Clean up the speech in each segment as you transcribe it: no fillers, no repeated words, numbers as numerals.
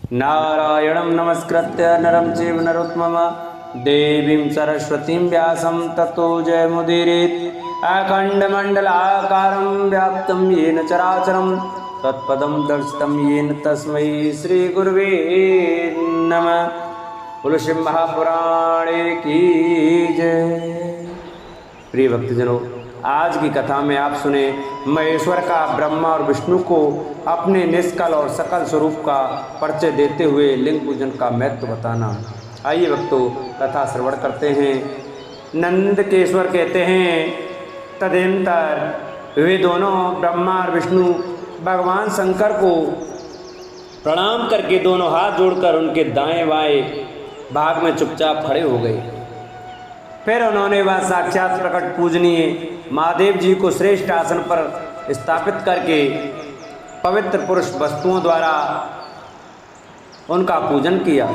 नारायणं नमस्कृत्य नरं चैव नरोत्तमं देवीं सरस्वतीं व्यासं ततो जयमुदीरयेत्। अखण्डमण्डलाकारं व्याप्तं येन चराचरं तत्पदं दर्शितं येन तस्मै श्रीगुरुवे नमः। बोलो शिव महापुराणे की जय। प्रिय भक्तजनों, आज की कथा में आप सुने महेश्वर का ब्रह्मा और विष्णु को अपने निष्कल और सकल स्वरूप का परिचय देते हुए लिंग पूजन का महत्व बताना। आइए भक्तों, कथा श्रवण करते हैं। नंद केश्वर कहते हैं, तदनंतर वे दोनों ब्रह्मा और विष्णु भगवान शंकर को प्रणाम करके दोनों हाथ जोड़कर उनके दाएं बाएं भाग में चुपचाप खड़े हो गए। फिर उन्होंने वह साक्षात प्रकट पूजनीय महादेव जी को श्रेष्ठ आसन पर स्थापित करके पवित्र पुरुष वस्तुओं द्वारा उनका पूजन किया।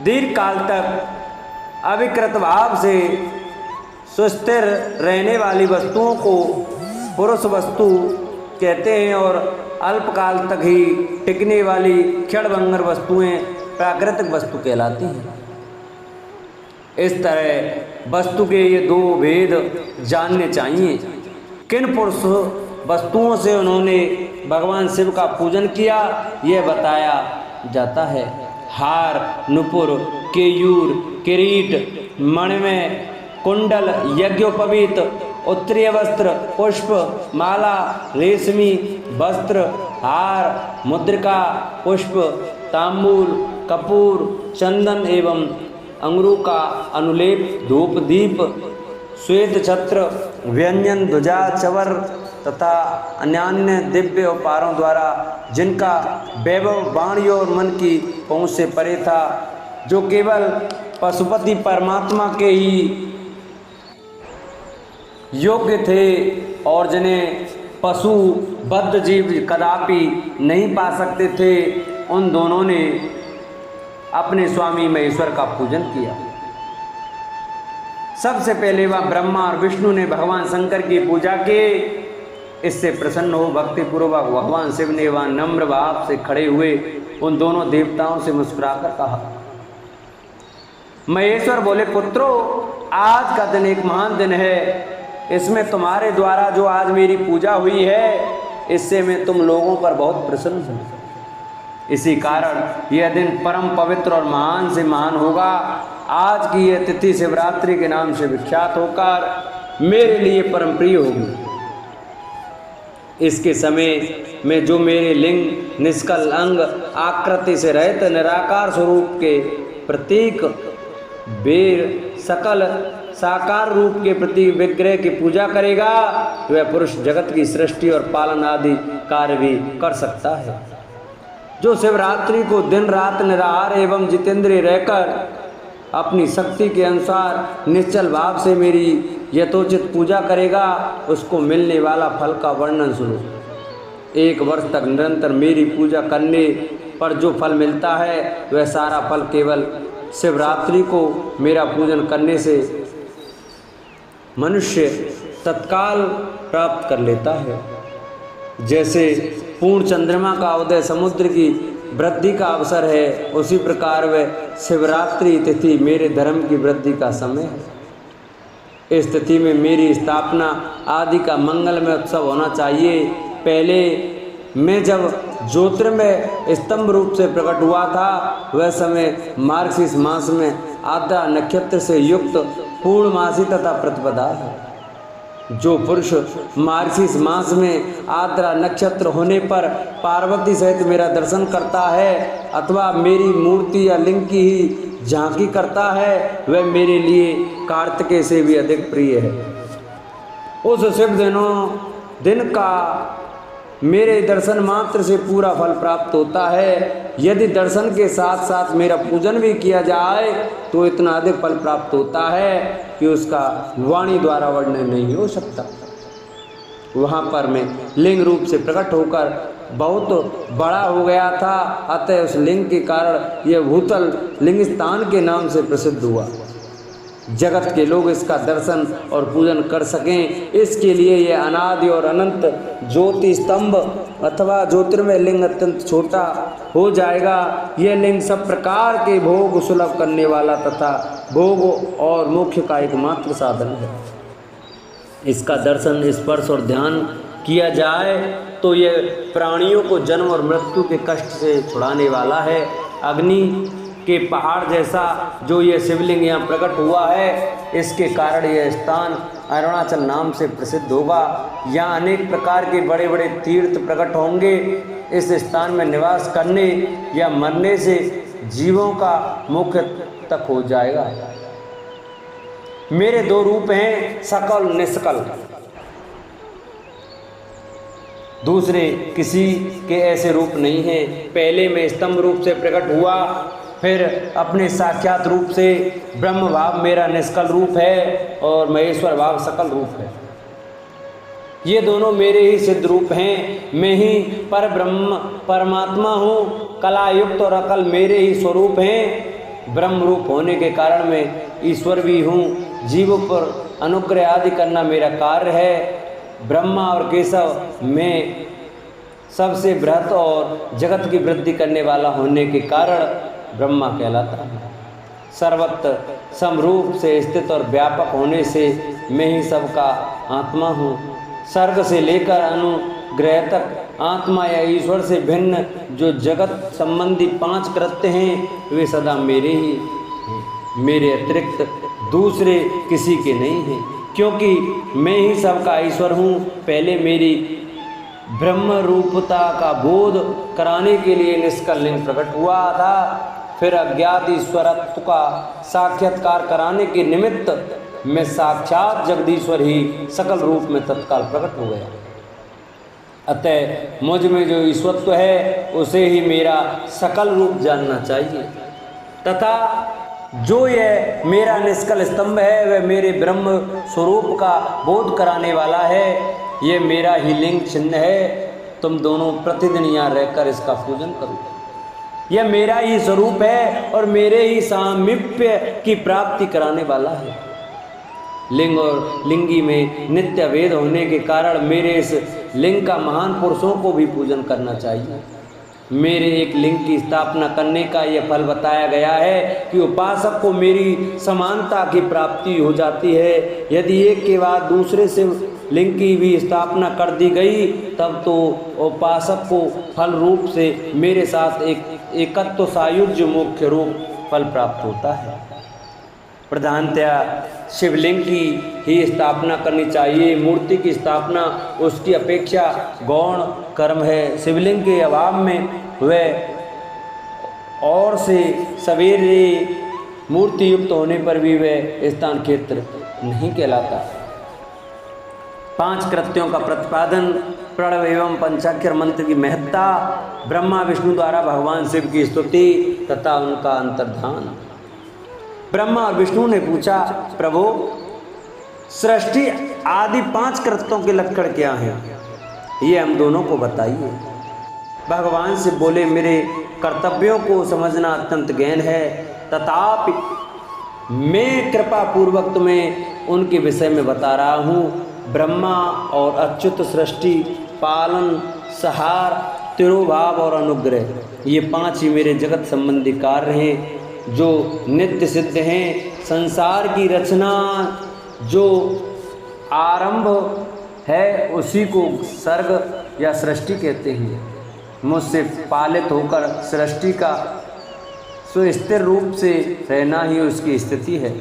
दीर्घ काल तक अविकृत भाव से सुस्थिर रहने वाली वस्तुओं को पुरुष वस्तु कहते हैं और अल्पकाल तक ही टिकने वाली क्षणभंगुर वस्तुएं प्राकृतिक वस्तु कहलाती हैं। इस तरह वस्तु के ये दो भेद जानने चाहिए। किन पुरुष वस्तुओं से उन्होंने भगवान शिव का पूजन किया, यह बताया जाता है। हार, नुपुर, केयूर, किरीट, मणिमय, कुंडल, यज्ञोपवीत, उत्तरीय वस्त्र, पुष्प, माला, रेशमी वस्त्र, हार, मुद्रिका, पुष्प, तांबूल, कपूर, चंदन एवं अंगूरों का अनुलेप, धूप, दीप, श्वेत छत्र, व्यंजन, ध्वजा, चवर तथा अन्यान्य दिव्य उपहारों द्वारा जिनका वैभव वाणी और मन की पहुँच से परे था, जो केवल पशुपति परमात्मा के ही योग्य थे और जिन्हें पशु बद्ध जीव कदापि नहीं पा सकते थे, उन दोनों ने अपने स्वामी महेश्वर का पूजन किया। सबसे पहले वह ब्रह्मा और विष्णु ने भगवान शंकर की पूजा की। इससे प्रसन्न हो भक्तिपूर्वक भगवान शिव ने वह नम्र भाव से खड़े हुए उन दोनों देवताओं से मुस्कुराकर कहा। महेश्वर बोले, पुत्रों, आज का दिन एक महान दिन है। इसमें तुम्हारे द्वारा जो आज मेरी पूजा हुई है, इससे मैं तुम लोगों पर बहुत प्रसन्न हूँ। इसी कारण यह दिन परम पवित्र और महान से महान होगा। आज की यह तिथि शिवरात्रि के नाम से विख्यात होकर मेरे लिए परम प्रिय होगी। इसके समय में जो मेरे लिंग, निष्कल अंग, आकृति से रहित निराकार स्वरूप के प्रतीक, बेर, सकल साकार रूप के प्रति विग्रह की पूजा करेगा, वह पुरुष जगत की सृष्टि और पालन आदि कार्य भी कर सकता है। जो शिवरात्रि को दिन रात निराहार एवं जितेंद्रिय रहकर अपनी शक्ति के अनुसार निश्चल भाव से मेरी यथोचित पूजा करेगा, उसको मिलने वाला फल का वर्णन सुनो। 1 वर्ष तक निरंतर मेरी पूजा करने पर जो फल मिलता है, वह सारा फल केवल शिवरात्रि को मेरा पूजन करने से मनुष्य तत्काल प्राप्त कर लेता है। जैसे पूर्ण चंद्रमा का उदय समुद्र की वृद्धि का अवसर है, उसी प्रकार वह शिवरात्रि तिथि मेरे धर्म की वृद्धि का समय है। इस तिथि में मेरी स्थापना आदि का मंगलमय उत्सव होना चाहिए। पहले मैं जब ज्योतिर्मय स्तंभ रूप से प्रकट हुआ था, वह समय मार्गशीर्ष मास में आद्रा नक्षत्र से युक्त पूर्णमासी तथा प्रतिपदा है। जो पुरुष मार्गशीर्ष मास में आद्रा नक्षत्र होने पर पार्वती सहित मेरा दर्शन करता है अथवा मेरी मूर्ति या लिंग की ही झांकी करता है, वह मेरे लिए कार्तिकेय से भी अधिक प्रिय है। उस शुभ दिन का मेरे दर्शन मात्र से पूरा फल प्राप्त होता है। यदि दर्शन के साथ साथ मेरा पूजन भी किया जाए तो इतना अधिक फल प्राप्त होता है कि उसका वाणी द्वारा वर्णन नहीं हो सकता। वहाँ पर मैं लिंग रूप से प्रकट होकर बहुत बड़ा हो गया था, अतः उस लिंग के कारण यह भूतल लिंग स्थान के नाम से प्रसिद्ध हुआ। जगत के लोग इसका दर्शन और पूजन कर सकें। इसके लिए यह अनादि और अनंत ज्योति स्तंभ अथवा ज्योतिर्मय लिंग अत्यंत छोटा हो जाएगा। यह लिंग सब प्रकार के भोग सुलभ करने वाला तथा भोग और मोक्ष का एकमात्र साधन है। इसका दर्शन, स्पर्श और ध्यान किया जाए तो यह प्राणियों को जन्म और मृत्यु के कष्ट से छुड़ाने वाला है। अग्नि के पहाड़ जैसा जो ये शिवलिंग यहाँ प्रकट हुआ है, इसके कारण यह स्थान अरुणाचल नाम से प्रसिद्ध होगा। यहाँ अनेक प्रकार के बड़े बड़े तीर्थ प्रकट होंगे। इस स्थान में निवास करने या मरने से जीवों का मोक्ष तक हो जाएगा। मेरे दो रूप हैं, सकल निष्कल। दूसरे किसी के ऐसे रूप नहीं है। पहले मैं स्तंभ रूप से प्रकट हुआ, फिर अपने साक्षात रूप से ब्रह्म भाव मेरा निष्कल रूप है और महेश्वर भाव सकल रूप है। ये दोनों मेरे ही सिद्ध रूप हैं। मैं ही पर ब्रह्म परमात्मा हूँ। कला युक्त और अकल मेरे ही स्वरूप हैं। ब्रह्म रूप होने के कारण मैं ईश्वर भी हूँ। जीवों पर अनुग्रह आदि करना मेरा कार्य है। ब्रह्मा और केशव में सबसे बृहत और जगत की वृद्धि करने वाला होने के कारण ब्रह्मा कहलाता है। सर्वत्र समरूप से स्थित और व्यापक होने से मैं ही सबका आत्मा हूँ। सर्ग से लेकर अनुग्रह तक आत्मा या ईश्वर से भिन्न जो जगत संबंधी 5 कृत्य हैं, वे सदा मेरे ही हैं। मेरे अतिरिक्त दूसरे किसी के नहीं हैं, क्योंकि मैं ही सबका ईश्वर हूँ। पहले मेरी ब्रह्म रूपता का बोध कराने के लिए निष्कल लिंग प्रकट हुआ था। फिर अज्ञात ईश्वरत्व का साक्षात्कार कराने के निमित्त मैं साक्षात जगदीश्वर ही सकल रूप में तत्काल प्रकट हो गया। अतः मुझ में जो ईश्वरत्व है उसे ही मेरा सकल रूप जानना चाहिए, तथा जो यह मेरा निष्कल स्तंभ है वह मेरे ब्रह्म स्वरूप का बोध कराने वाला है। यह मेरा ही लिंग चिन्ह है। तुम दोनों प्रतिदिन यहाँ रहकर इसका पूजन करो। यह मेरा ही स्वरूप है और मेरे ही सामीप्य की प्राप्ति कराने वाला है। लिंग और लिंगी में नित्य भेद होने के कारण मेरे इस लिंग का महान पुरुषों को भी पूजन करना चाहिए। मेरे एक लिंग की स्थापना करने का यह फल बताया गया है कि उपासक को मेरी समानता की प्राप्ति हो जाती है। यदि एक के बाद दूसरे से लिंग की भी स्थापना कर दी गई, तब तो उपासक को फल रूप से मेरे साथ एकत्व सायुज्य मुख्य रूप फल प्राप्त होता है। प्रधानतया शिवलिंग की ही स्थापना करनी चाहिए। मूर्ति की स्थापना उसकी अपेक्षा गौण कर्म है। शिवलिंग के अभाव में वह और से सवेरे मूर्ति युक्त होने पर भी वह स्थान क्षेत्र नहीं कहलाता। 5 कृत्यों का प्रतिपादन, प्रणव एवं पंचाक्षर मंत्र की महत्ता, ब्रह्मा विष्णु द्वारा भगवान शिव की स्तुति तथा उनका अंतर्धान। ब्रह्मा और विष्णु ने पूछा, प्रभु सृष्टि आदि 5 कृत्यों के लक्षण क्या हैं? ये हम दोनों को बताइए। भगवान से बोले, मेरे कर्तव्यों को समझना अत्यंत गहन है, तथापि मैं कृपा पूर्वक तुम्हें उनके विषय में बता रहा हूँ। ब्रह्मा और अच्युत सृष्टि, पालन, सहार, तिरोभाव और अनुग्रह, ये 5 ही मेरे जगत संबंधी कार्य हैं जो नित्य सिद्ध हैं। संसार की रचना जो आरंभ है उसी को सर्ग या सृष्टि कहते हैं। मुझसे पालित होकर सृष्टि का सुस्थिर रूप से रहना ही उसकी स्थिति है।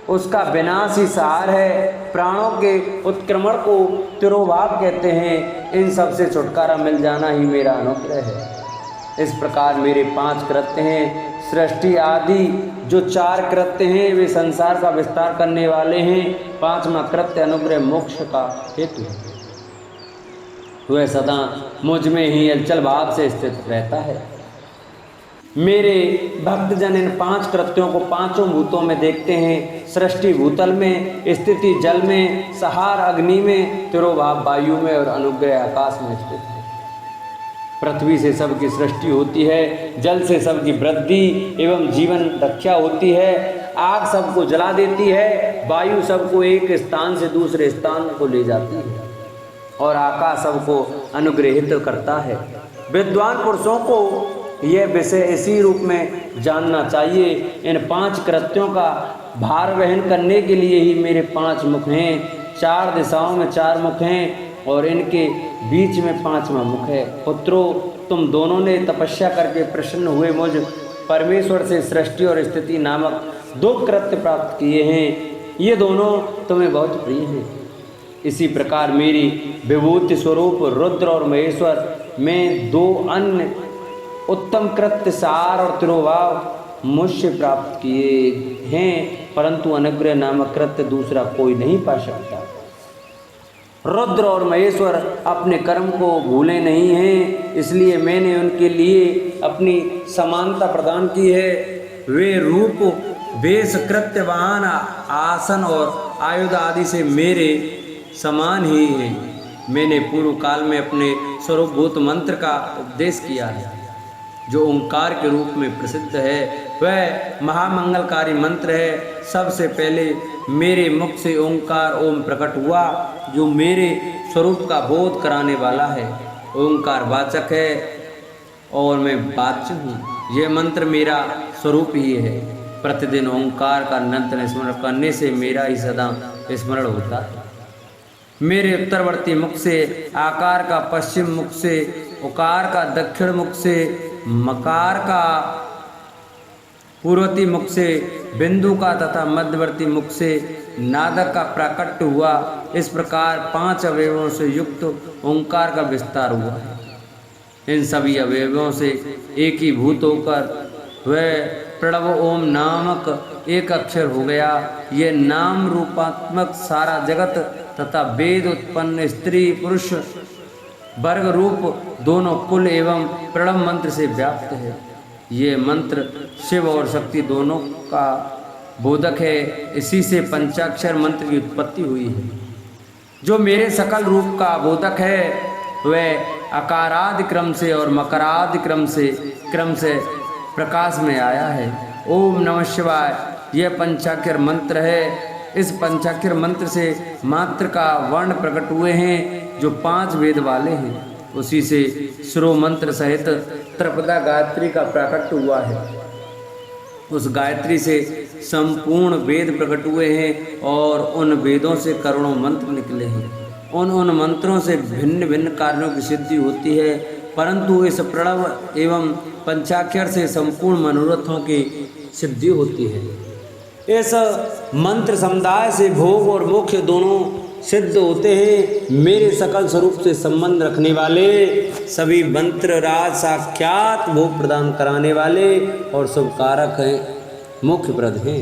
उसका विनाश ही सहार है। प्राणों के उत्क्रमण को तिरोभाव कहते हैं। इन सब से छुटकारा मिल जाना ही मेरा अनुग्रह है। इस प्रकार मेरे 5 कृत्य हैं। सृष्टि आदि जो 4 कृत्य हैं वे संसार का विस्तार करने वाले हैं। 5वां कृत्य अनुग्रह मोक्ष का हेतु है। वह सदा मुझ में ही अचल भाव से स्थित रहता है। मेरे भक्तजन इन 5 कृत्यों को 5 भूतों में देखते हैं। सृष्टि भूतल में, स्थिति जल में, सहार अग्नि में, तिरोभाव वायु में और अनुग्रह आकाश में स्थित है। पृथ्वी से सबकी सृष्टि होती है, जल से सबकी वृद्धि एवं जीवन रक्षा होती है, आग सबको जला देती है, वायु सबको एक स्थान से दूसरे स्थान को ले जाती है और आकाश सबको अनुग्रहित करता है। विद्वान पुरुषों को यह विषय इसी रूप में जानना चाहिए। इन 5 कृत्यों का भार वहन करने के लिए ही मेरे 5 मुख हैं, 4 दिशाओं में 4 मुख हैं और इनके बीच में 5वां मुख है। पुत्रों, तुम दोनों ने तपस्या करके प्रसन्न हुए मुझ परमेश्वर से सृष्टि और स्थिति नामक 2 कृत्य प्राप्त किए हैं। ये दोनों तुम्हें बहुत प्रिय हैं। इसी प्रकार मेरी विभूति स्वरूप रुद्र और महेश्वर में 2 अन्य उत्तम कृत्य सार और तिरोभाव मुझसे प्राप्त किए हैं, परंतु अनुग्रह नामक कृत्य दूसरा कोई नहीं पा सकता। रुद्र और महेश्वर अपने कर्म को भूले नहीं हैं, इसलिए मैंने उनके लिए अपनी समानता प्रदान की है। वे रूप, वेश, कृत्य, वाहन, आसन और आयुध आदि से मेरे समान ही हैं। मैंने पूर्व काल में अपने स्वरूपभूत मंत्र का उपदेश किया है, जो ओंकार के रूप में प्रसिद्ध है। वह महामंगलकारी मंत्र है। सबसे पहले मेरे मुख से ओंकार ओम प्रकट हुआ, जो मेरे स्वरूप का बोध कराने वाला है। ओंकार वाचक है और मैं वाच्य हूँ। यह मंत्र मेरा स्वरूप ही है। प्रतिदिन ओंकार का निरंतर स्मरण करने से मेरा ही सदा स्मरण होता है। मेरे उत्तरवर्ती मुख से आकार का, पश्चिम मुख से उकार का, दक्षिण मुख से मकार का, पूर्वती मुख से बिंदु का तथा मध्यवर्ती मुख से नादक का प्राकट्य हुआ। इस प्रकार 5 अवयवों से युक्त ओंकार का विस्तार हुआ है। इन सभी अवयवों से एकीभूत होकर वह प्रणव ओम नामक एक अक्षर हो गया। ये नाम रूपात्मक सारा जगत तथा वेद उत्पन्न स्त्री पुरुष वर्ग रूप दोनों कुल एवं प्रणव मंत्र से व्याप्त है। ये मंत्र शिव और शक्ति दोनों का बोधक है। इसी से पंचाक्षर मंत्र की उत्पत्ति हुई है। जो मेरे सकल रूप का बोधक है वह अकारादि क्रम से और मकरादि क्रम से प्रकाश में आया है। ओम नमः शिवाय यह पंचाक्षर मंत्र है। इस पंचाक्षर मंत्र से मात्र का वर्ण प्रकट हुए हैं, जो 5 वेद वाले हैं। उसी से श्रो मंत्र सहित त्रिपदा गायत्री का प्राकट्य हुआ है। उस गायत्री से संपूर्ण वेद प्रकट हुए हैं और उन वेदों से करोड़ों मंत्र निकले हैं। उन मंत्रों से भिन्न भिन्न कार्यों की सिद्धि होती है, परंतु इस प्रणव एवं पंचाक्षर से संपूर्ण मनोरथों की सिद्धि होती है। इस मंत्र समुदाय से भोग और मोक्ष दोनों सिद्ध होते हैं। मेरे सकल स्वरूप से संबंध रखने वाले सभी मंत्र राज साक्षात भोग प्रदान कराने वाले और शुभ कारक हैं, मोक्षप्रद हैं।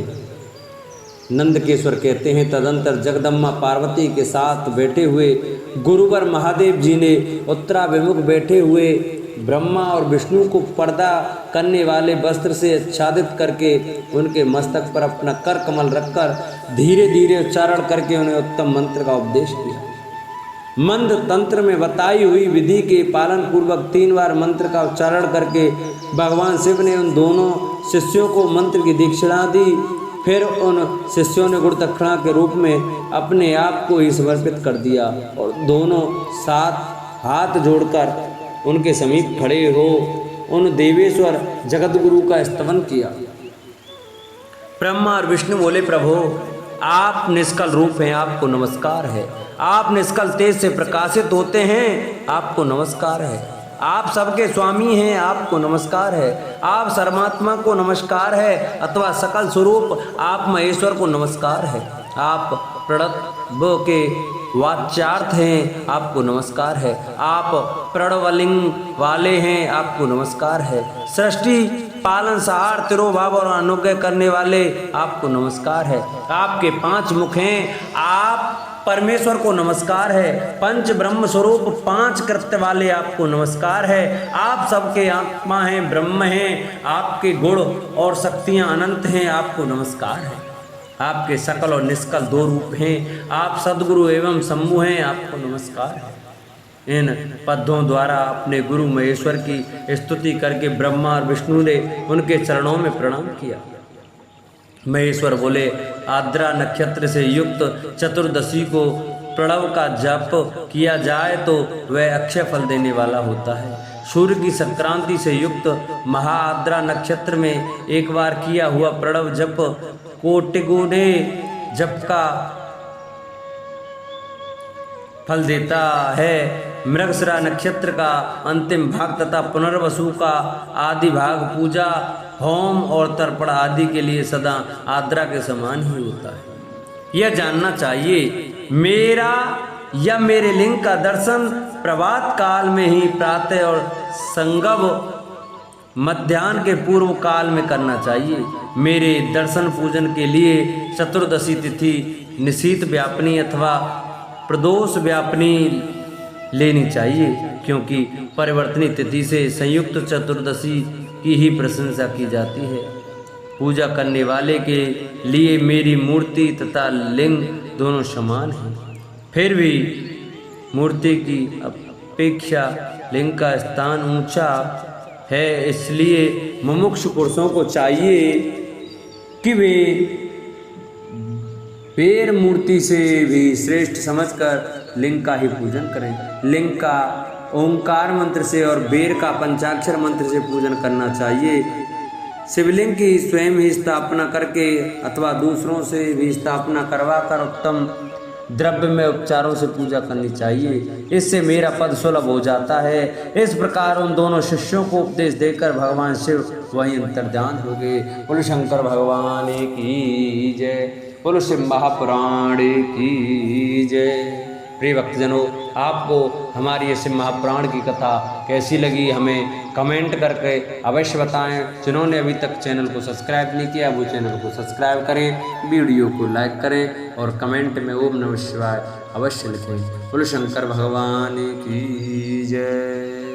नंदकेश्वर कहते हैं, तदंतर जगदम्मा पार्वती के साथ बैठे हुए गुरुवर महादेव जी ने उत्तराभिमुख बैठे हुए ब्रह्मा और विष्णु को पर्दा करने वाले वस्त्र से आच्छादित करके उनके मस्तक पर अपना कर कमल रखकर धीरे धीरे उच्चारण करके उन्हें उत्तम मंत्र का उपदेश किया। मंद तंत्र में बताई हुई विधि के पालन पूर्वक 3 बार मंत्र का उच्चारण करके भगवान शिव ने उन दोनों शिष्यों को मंत्र की दीक्षिणा दी। फिर उन शिष्यों ने गुरु दक्षिणा के रूप में अपने आप को ही समर्पित कर दिया और दोनों साथ हाथ जोड़कर उनके समीप खड़े हो उन देवेश्वर जगतगुरु का स्तवन किया। ब्रह्मा और विष्णु बोले, प्रभु आप निष्कल रूप हैं, आपको नमस्कार है। आप निष्कल तेज से प्रकाशित होते हैं, आपको नमस्कार है। आप सबके स्वामी हैं, आपको नमस्कार है। आप सर्वात्मा को नमस्कार है अथवा सकल स्वरूप आप महेश्वर को नमस्कार है। आप प्रणव के वाच्यार्थ हैं, आपको नमस्कार है। आप प्रणवलिंग वाले हैं, आपको नमस्कार है। सृष्टि पालनसार तिरोभाव और अनुग्रह करने वाले, आपको नमस्कार है। आपके 5 मुख हैं, आप परमेश्वर को नमस्कार है। पंच ब्रह्म स्वरूप 5 कृत्य वाले, आपको नमस्कार है। आप सबके आत्मा हैं, ब्रह्म हैं। आपके गुण और शक्तियाँ अनंत हैं, आपको नमस्कार है। आपके सकल और निष्कल 2 रूप हैं। आप सद्गुरु एवं शंभु हैं, आपको नमस्कार है। इन पदों द्वारा अपने गुरु महेश्वर की स्तुति करके ब्रह्मा और विष्णु ने उनके चरणों में प्रणाम किया। महेश्वर बोले, आर्द्रा नक्षत्र से युक्त चतुर्दशी को प्रणव का जप किया जाए तो वह अक्षय फल देने वाला होता है। सूर्य की संक्रांति से युक्त महाआद्रा नक्षत्र में एक बार किया हुआ प्रणव जप कोटिगुणे जप का फल देता है। मृगशिरा नक्षत्र का अंतिम भाग तथा पुनर्वसु का आदि भाग पूजा, होम और तर्पण आदि के लिए सदा आद्रा के समान ही होता है। यह जानना चाहिए, मेरा या मेरे लिंग का दर्शन प्रभात काल में ही प्रातः और संगव मध्याह्न के पूर्व काल में करना चाहिए। मेरे दर्शन पूजन के लिए चतुर्दशी तिथि निशीत व्यापनी अथवा प्रदोष व्यापनी लेनी चाहिए, क्योंकि परिवर्तनी तिथि से संयुक्त चतुर्दशी की ही प्रशंसा की जाती है। पूजा करने वाले के लिए मेरी मूर्ति तथा लिंग दोनों समान हैं, फिर भी मूर्ति की अपेक्षा लिंग का स्थान ऊंचा है। इसलिए मुमुक्षु पुरुषों को चाहिए कि वे बेर मूर्ति से भी श्रेष्ठ समझकर लिंग का ही पूजन करें। लिंग का ओंकार मंत्र से और बेर का पंचाक्षर मंत्र से पूजन करना चाहिए। शिवलिंग की स्वयं ही स्थापना करके अथवा दूसरों से भी स्थापना करवा कर उत्तम द्रव्य में उपचारों से पूजा करनी चाहिए। इससे मेरा पद सुलभ हो जाता है। इस प्रकार उन दोनों शिष्यों को उपदेश देकर भगवान शिव वहीं अंतर्ध्यान हो गए। बोलो शंकर भगवान की जय, बोलो शिव महापुराण की जय। प्रिय भक्तजनों, आपको हमारी इस महापुराण की कथा कैसी लगी हमें कमेंट करके अवश्य बताएं। जिन्होंने अभी तक चैनल को सब्सक्राइब नहीं किया वो चैनल को सब्सक्राइब करें, वीडियो को लाइक करें और कमेंट में ओम नमः शिवाय अवश्य लिखें। बोलो शंकर भगवान की जय।